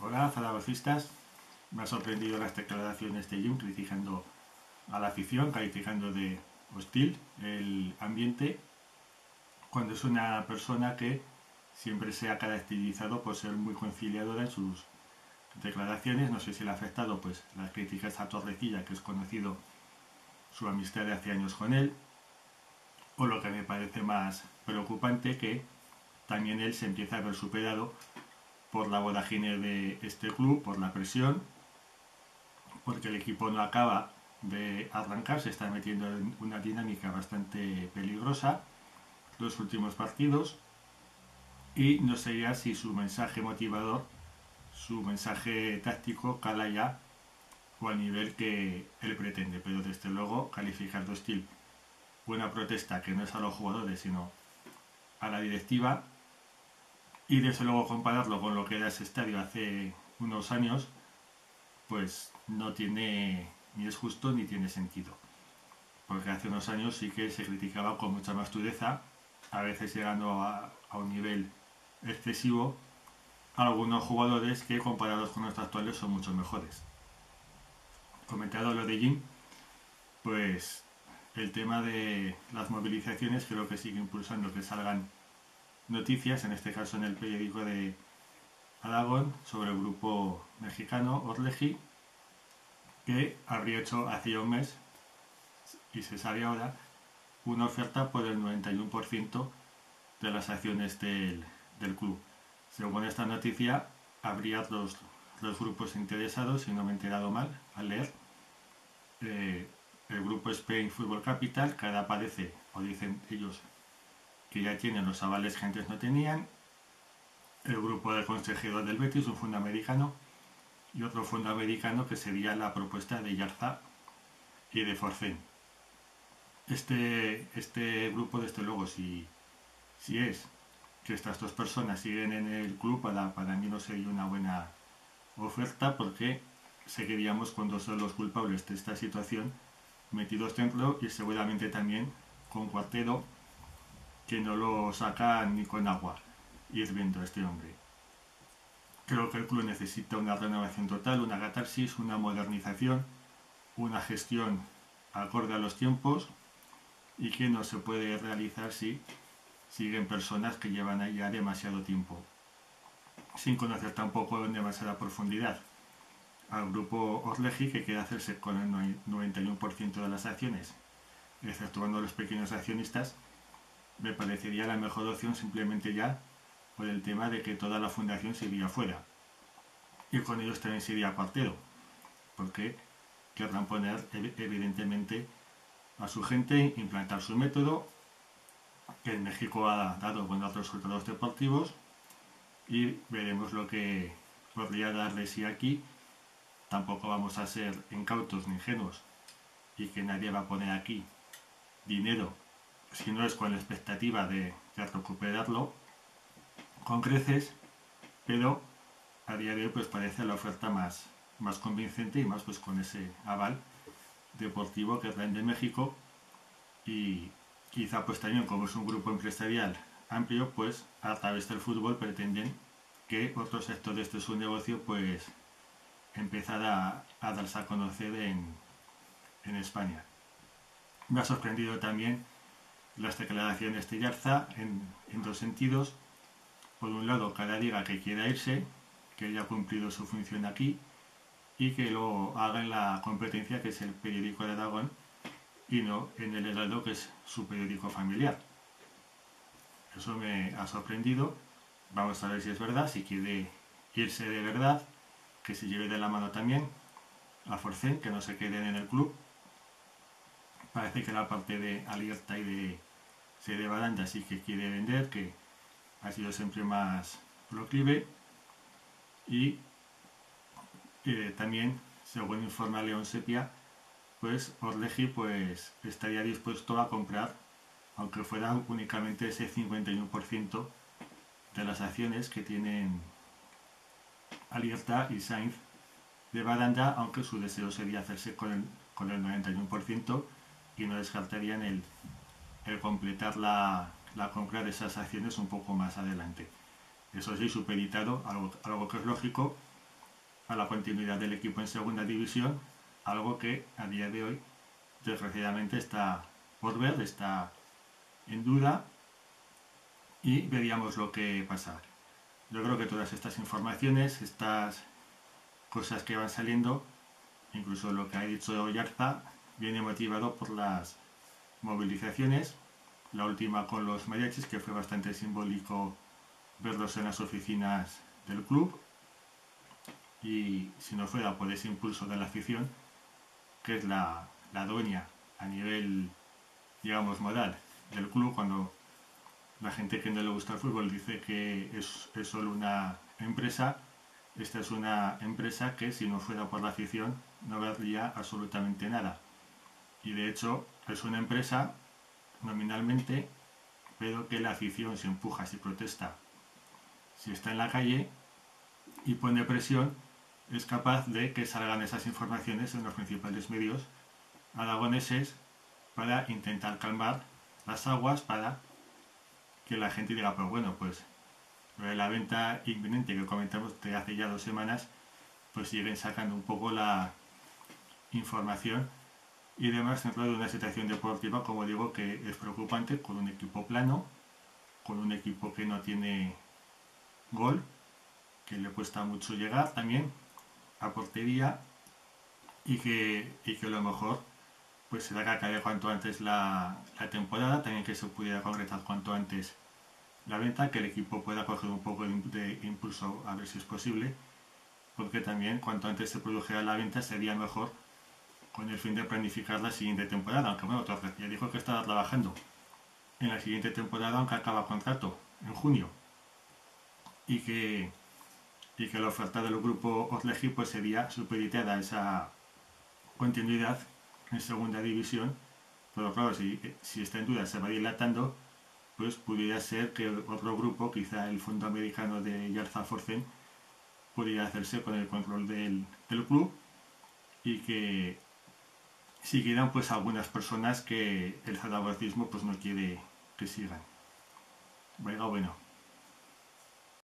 Hola, zaragocistas. Me ha sorprendido las declaraciones de Jim criticando a la afición, calificando de hostil el ambiente, cuando es una persona que siempre se ha caracterizado por ser muy conciliadora en sus declaraciones. No sé si le ha afectado pues las críticas a Torrecilla, que es conocido su amistad de hace años con él, o lo que me parece más preocupante, que también él se empieza a ver superado por la vorágine de este club, por la presión, porque el equipo no acaba de arrancar, se está metiendo en una dinámica bastante peligrosa los últimos partidos, y no sé ya si su mensaje motivador, su mensaje táctico cala ya o al nivel que él pretende, pero desde luego calificar de hostil una protesta que no es a los jugadores sino a la directiva, y desde luego compararlo con lo que era ese estadio hace unos años, pues no tiene, ni es justo ni tiene sentido. Porque hace unos años sí que se criticaba con mucha más dureza, a veces llegando a un nivel excesivo, a algunos jugadores que comparados con los actuales son mucho mejores. Comentado lo de Jim, pues el tema de las movilizaciones creo que sigue impulsando que salgan noticias, en este caso en el periódico de Aragón, sobre el grupo mexicano Orleji, que habría hecho hacía un mes, y se sabe ahora, una oferta por el 91% de las acciones del club. Según esta noticia, habría los grupos interesados, si no me he enterado mal al leer. El grupo Spain Football Capital, que ahora parece, o dicen ellos, que ya tienen los avales que antes no tenían. El grupo del consejero del Betis, un fondo americano, y otro fondo americano que sería la propuesta de Yarza y de Forcén. Este grupo, desde luego, si es que estas dos personas siguen en el club, para mí no sería una buena oferta, porque seguiríamos con dos de los culpables de esta situación metidos dentro, y seguramente también con Cuartero, que no lo saca ni con agua hirviendo este hombre. Creo que el club necesita una renovación total, una catarsis, una modernización, una gestión acorde a los tiempos, y que no se puede realizar si siguen personas que llevan ahí ya demasiado tiempo, sin conocer tampoco en demasiada profundidad al grupo Orleji, que quiere hacerse con el 91% de las acciones, exceptuando los pequeños accionistas. Me parecería la mejor opción, simplemente ya por el tema de que toda la fundación se iría fuera, y con ellos también se iría Cuartero, porque querrán poner evidentemente a su gente, implantar su método, que en México ha dado buenos resultados deportivos, y veremos lo que podría darle si aquí. Tampoco vamos a ser incautos ni ingenuos, y que nadie va a poner aquí dinero si no es con la expectativa de recuperarlo con creces, pero a día de hoy pues parece la oferta más convincente, y más pues con ese aval deportivo que traen de México. Y quizá pues también, como es un grupo empresarial amplio, pues a través del fútbol pretenden que otros sectores de su negocio pues empezar a darse a conocer en España. Me ha sorprendido también las declaraciones de Yarza en dos sentidos. Por un lado, que ahora diga que quiera irse, que ya ha cumplido su función aquí, y que lo haga en la competencia, que es el periódico de Aragón, y no en el Heraldo, que es su periódico familiar. Eso me ha sorprendido. Vamos a ver si es verdad, si quiere irse de verdad, que se lleve de la mano también a Forcén, que no se queden en el club. Parece que la parte de Alerta y de Sede Baranda sí que quiere vender, que ha sido siempre más proclive. Y también, según informa León Sepia, pues Orleji pues estaría dispuesto a comprar, aunque fuera únicamente ese 51% de las acciones que tienen Alerta y Sainz de Baranda, aunque su deseo sería hacerse con el 91%, y no descartarían el completar la compra de esas acciones un poco más adelante. Eso sí, supeditado, algo que es lógico, a la continuidad del equipo en segunda división, algo que a día de hoy desgraciadamente está por ver, está en duda y veríamos lo que pasa. Yo creo que todas estas informaciones, estas cosas que van saliendo, incluso lo que ha dicho Yarza, viene motivado por las movilizaciones, la última con los mariachis, que fue bastante simbólico verlos en las oficinas del club, y si no fuera por ese impulso de la afición, que es la dueña a nivel, digamos, moral del club, cuando la gente que no le gusta el fútbol dice que es solo una empresa, esta es una empresa que si no fuera por la afición no valdría absolutamente nada. Y de hecho es una empresa nominalmente, pero que la afición se empuja, se protesta, si está en la calle y pone presión, es capaz de que salgan esas informaciones en los principales medios aragoneses para intentar calmar las aguas, para que la gente diga, pues bueno, pues lo de la venta inminente que comentamos de hace ya 2 semanas, pues siguen sacando un poco la información y demás dentro de una situación deportiva, como digo, que es preocupante, con un equipo plano, con un equipo que no tiene gol, que le cuesta mucho llegar también a portería y que a lo mejor pues será que acabe cuanto antes la temporada, también que se pudiera concretar cuanto antes la venta, que el equipo pueda coger un poco de impulso a ver si es posible, porque también cuanto antes se produjera la venta sería mejor, con el fin de planificar la siguiente temporada, aunque bueno, Torres ya dijo que estaba trabajando en la siguiente temporada, aunque acaba contrato en junio, y que la oferta del grupo Orleji pues sería supeditada a esa continuidad en segunda división, pero claro, si está en duda se va dilatando, pues pudiera ser que otro grupo, quizá el Fondo Americano de Yarza Forcen, pudiera hacerse con el control del club y que siguieran pues algunas personas que el zaragocismo pues no quiere que sigan. Bueno,